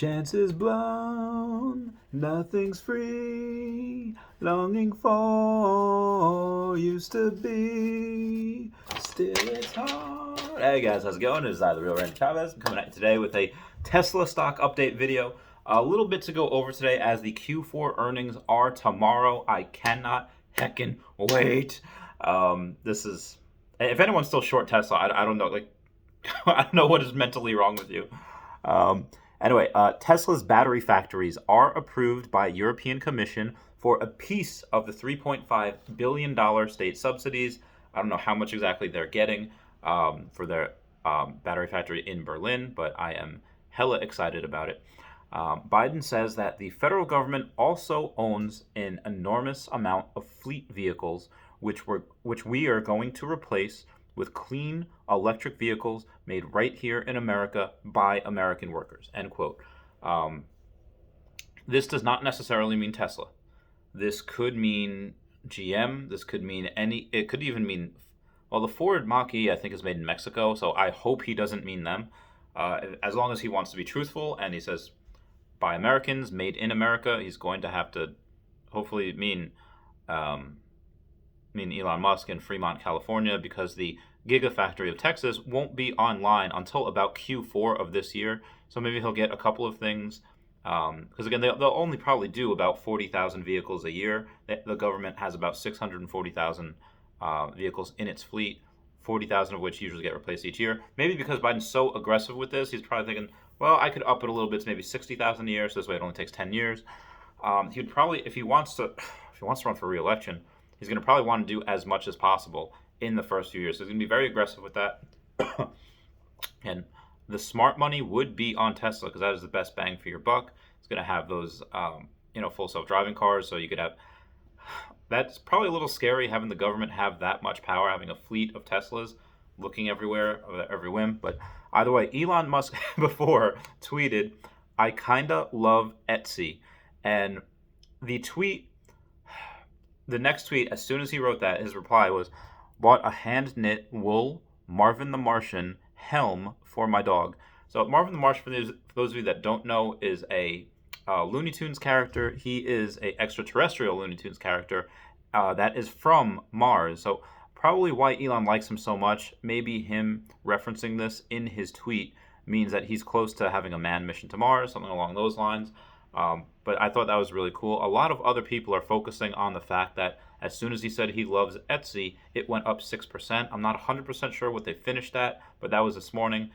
Chances blown, nothing's free, longing for used to be, still it's hard. Hey guys, how's it going? It is the real Randy Chavez. I'm coming at you today with a Tesla stock update video. A little bit to go over today as the Q4 earnings are tomorrow. I cannot heckin' wait. This is, if anyone's still short Tesla, I don't know, like, I don't know what is mentally wrong with you. Anyway, Tesla's battery factories are approved by European Commission for a piece of the $3.5 billion state subsidies. I don't know how much exactly they're getting for their battery factory in Berlin, but I am hella excited about it. Biden says that the federal government also owns an enormous amount of fleet vehicles, which we are going to replace with clean electric vehicles made right here in America by American workers, end quote. This does not necessarily mean Tesla. This could mean GM. This could mean it could even mean, well, the Ford Mach-E, I think, is made in Mexico, so I hope he doesn't mean them. As long as he wants to be truthful and he says by Americans, made in America, he's going to have to hopefully mean Elon Musk in Fremont, California, because the Gigafactory of Texas won't be online until about Q4 of this year. So maybe he'll get a couple of things. Because again, they'll only probably do about 40,000 vehicles a year. The government has about 640,000 vehicles in its fleet, 40,000 of which usually get replaced each year. Maybe because Biden's so aggressive with this, he's probably thinking, well, I could up it a little bit to maybe 60,000 a year, so this way it only takes 10 years. He would probably, if he wants to run for re-election, he's going to probably want to do as much as possible in the first few years. So he's going to be very aggressive with that. And the smart money would be on Tesla because that is the best bang for your buck. It's going to have those, full self-driving cars. So you could have. That's probably a little scary having the government have that much power, having a fleet of Teslas looking everywhere, every whim. But either way, Elon Musk before tweeted, "I kinda love Etsy," and the next tweet, as soon as he wrote that, his reply was, "Bought a hand-knit wool Marvin the Martian helm for my dog." So Marvin the Martian, for those of you that don't know, is a Looney Tunes character. He is a extraterrestrial Looney Tunes character that is from Mars. So probably why Elon likes him so much, maybe him referencing this in his tweet means that he's close to having a manned mission to Mars, something along those lines. But I thought that was really cool. A lot of other people are focusing on the fact that as soon as he said he loves Etsy, it went up 6%. I'm not 100% sure what they finished at, but that was this morning.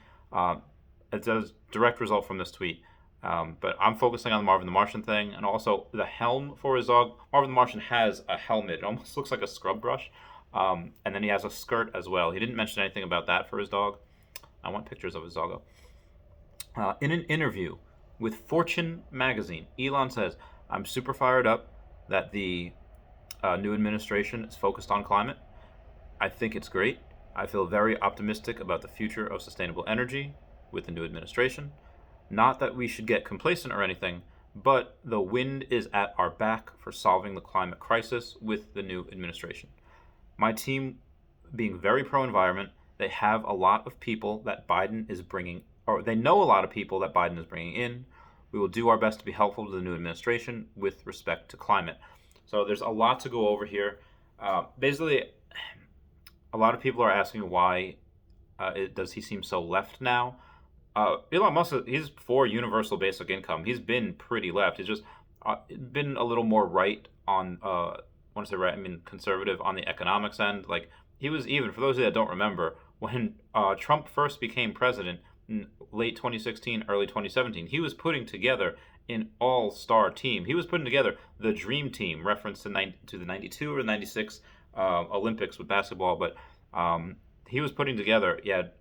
It's a direct result from this tweet. But I'm focusing on the Marvin the Martian thing, and also the helm for his dog. Marvin the Martian has a helmet. It almost looks like a scrub brush. And then he has a skirt as well. He didn't mention anything about that for his dog. I want pictures of his doggo. In an interview with Fortune magazine, Elon says, "I'm super fired up that the new administration is focused on climate. I think it's great. I feel very optimistic about the future of sustainable energy with the new administration. Not that we should get complacent or anything, but the wind is at our back for solving the climate crisis with the new administration. My team being very pro-environment, they have a lot of people that Biden is bringing, or they know a lot of people that Biden is bringing in. We will do our best to be helpful to the new administration with respect to climate." So there's a lot to go over here. Basically, a lot of people are asking why does he seem so left now? Elon Musk, he's for universal basic income. He's been pretty left. He's just been a little more right on, when I say right, I mean conservative on the economics end. Like, he was even, for those of you that don't remember, when Trump first became president in late 2016, early 2017, he was putting together an all-star team. He was putting together the dream team, reference to the 92 or 96 Olympics with basketball. But he was putting together, you had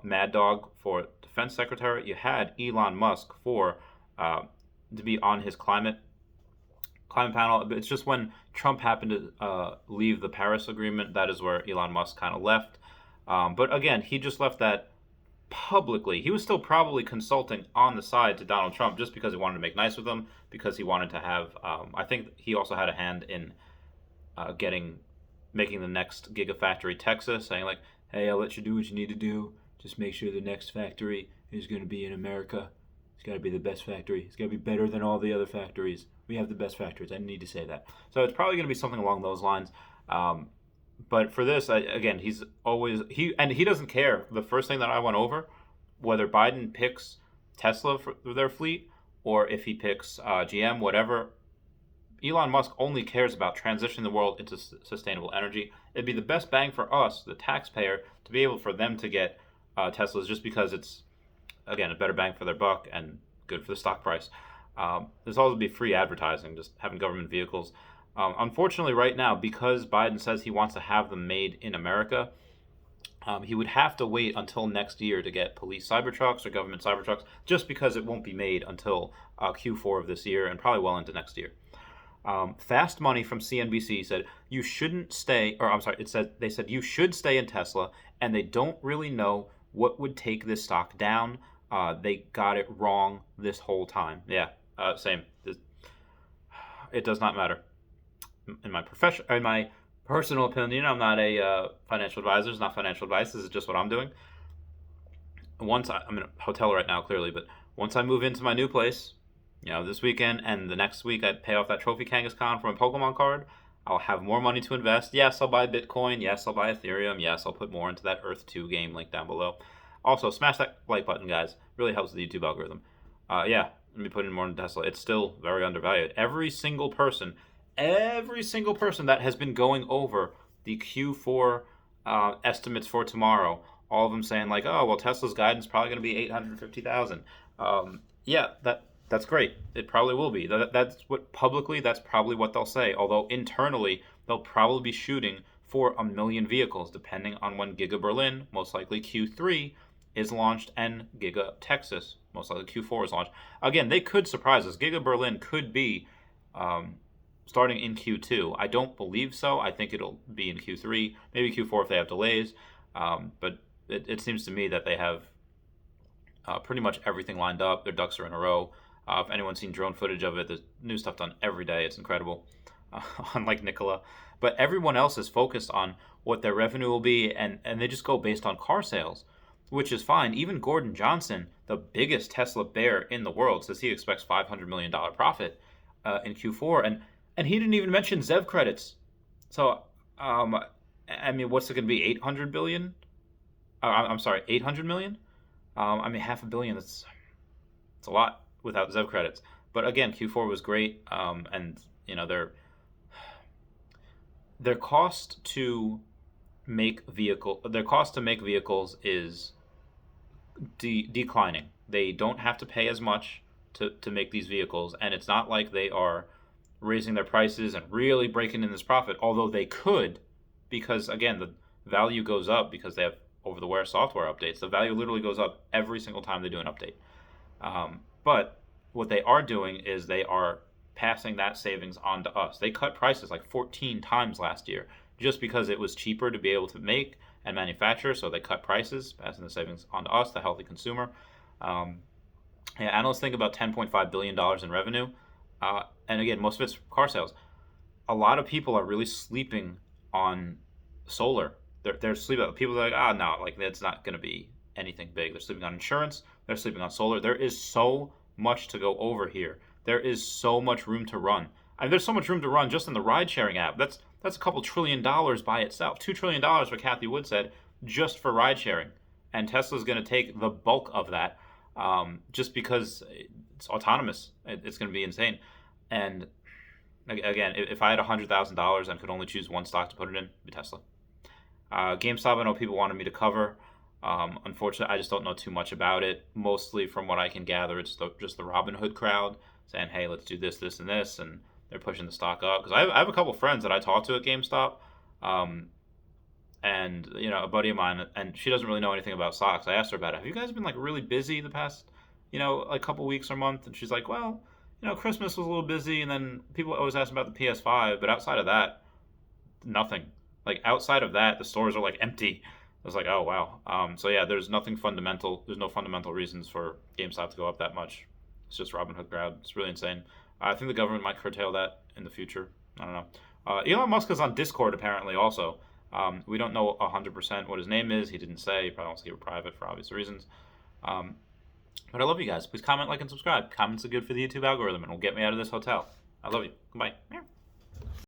Mad Dog for defense secretary. You had Elon Musk for to be on his climate panel. It's just when Trump happened to leave the Paris Agreement, that is where Elon Musk kind of left. But again, he just left that publicly. He was still probably consulting on the side to Donald Trump just because he wanted to make nice with him, because he wanted to have, I think he also had a hand in making the next Gigafactory Texas, saying like, "Hey, I'll let you do what you need to do. Just make sure the next factory is going to be in America." It's got to be the best factory. It's got to be better than all the other factories. We have the best factories. I need to say that. So it's probably going to be something along those lines. But for this, again, he doesn't care. The first thing that I went over, whether Biden picks Tesla for their fleet or if he picks GM, whatever, Elon Musk only cares about transitioning the world into sustainable energy. It'd be the best bang for us, the taxpayer, to be able for them to get Teslas just because it's, again, a better bang for their buck and good for the stock price. There's also be free advertising, just having government vehicles. Unfortunately, right now, because Biden says he wants to have them made in America, he would have to wait until next year to get police Cybertrucks or government Cybertrucks, just because it won't be made until Q4 of this year and probably well into next year. Fast Money from CNBC said you shouldn't stay, or I'm sorry, they said you should stay in Tesla, and they don't really know what would take this stock down. They got it wrong this whole time. Yeah, same. It does not matter. In my personal opinion, I'm not a financial advisor. It's not financial advice. This is just what I'm doing. I'm in a hotel right now, clearly, but once I move into my new place, this weekend and the next week I pay off that Trophy Kangaskhan for my Pokemon card, I'll have more money to invest. Yes, I'll buy Bitcoin. Yes, I'll buy Ethereum. Yes, I'll put more into that Earth 2 game link down below. Also, smash that like button, guys. Really helps the YouTube algorithm. Let me put in more into Tesla. It's still very undervalued. Every single person that has been going over the Q4 estimates for tomorrow, all of them saying like, oh, well, Tesla's guidance is probably going to be 850,000. That's great. It probably will be. That's probably what they'll say. Although internally, they'll probably be shooting for 1 million vehicles, depending on when Giga Berlin, most likely Q3, is launched, and Giga Texas, most likely Q4, is launched. Again, they could surprise us. Giga Berlin could be starting in Q2. I don't believe so. I think it'll be in Q3, maybe Q4 if they have delays. But it seems to me that they have pretty much everything lined up. Their ducks are in a row. If anyone's seen drone footage of it, there's new stuff done every day. It's incredible, unlike Nikola. But everyone else is focused on what their revenue will be, and they just go based on car sales, which is fine. Even Gordon Johnson, the biggest Tesla bear in the world, says he expects $500 million profit in Q4, and he didn't even mention ZEV credits. So, what's it going to be, 800 billion? I'm sorry, 800 million? $500 million, it's a lot without ZEV credits. But again, Q4 was great, and their cost to make vehicles is declining. They don't have to pay as much to make these vehicles, and it's not like they are raising their prices and really breaking in this profit, although they could, because again, the value goes up because they have over-the-wire software updates. The value literally goes up every single time they do an update. But what they are doing is they are passing that savings on to us. They cut prices like 14 times last year just because it was cheaper to be able to make and manufacture, so they cut prices, passing the savings on to us, the healthy consumer. Analysts think about $10.5 billion in revenue. And again, most of it's car sales. A lot of people are really sleeping on solar. They're sleeping. People are like, no, like that's not going to be anything big. They're sleeping on insurance. They're sleeping on solar. There is so much to go over here. There is so much room to run. There's so much room to run just in the ride-sharing app. That's a couple $1 trillion by itself. $2 trillion, what Kathy Wood said, just for ride-sharing. And Tesla's going to take the bulk of that just because it's autonomous. It's going to be insane. And again, if I had $100,000 and could only choose one stock to put it in, it'd be Tesla. GameStop, I know people wanted me to cover. Unfortunately, I just don't know too much about it. Mostly from what I can gather, it's just the Robin Hood crowd saying, hey, let's do this, this, and this. And they're pushing the stock up. Because I have a couple friends that I talk to at GameStop. And, a buddy of mine, and she doesn't really know anything about stocks. I asked her about it. Have you guys been, really busy the past, couple weeks or month? And she's like, well, Christmas was a little busy. And then people always ask about the PS5. But outside of that, nothing. Outside of that, the stores are, empty. I was like, oh, wow. So, yeah, there's nothing fundamental. There's no fundamental reasons for GameStop to go up that much. It's just Robin Hood crowd. It's really insane. I think the government might curtail that in the future. I don't know. Elon Musk is on Discord, apparently, also. We don't know 100% what his name is. He didn't say. He probably wants to keep it private for obvious reasons. But I love you guys. Please comment, like, and subscribe. Comments are good for the YouTube algorithm and will get me out of this hotel. I love you. Goodbye.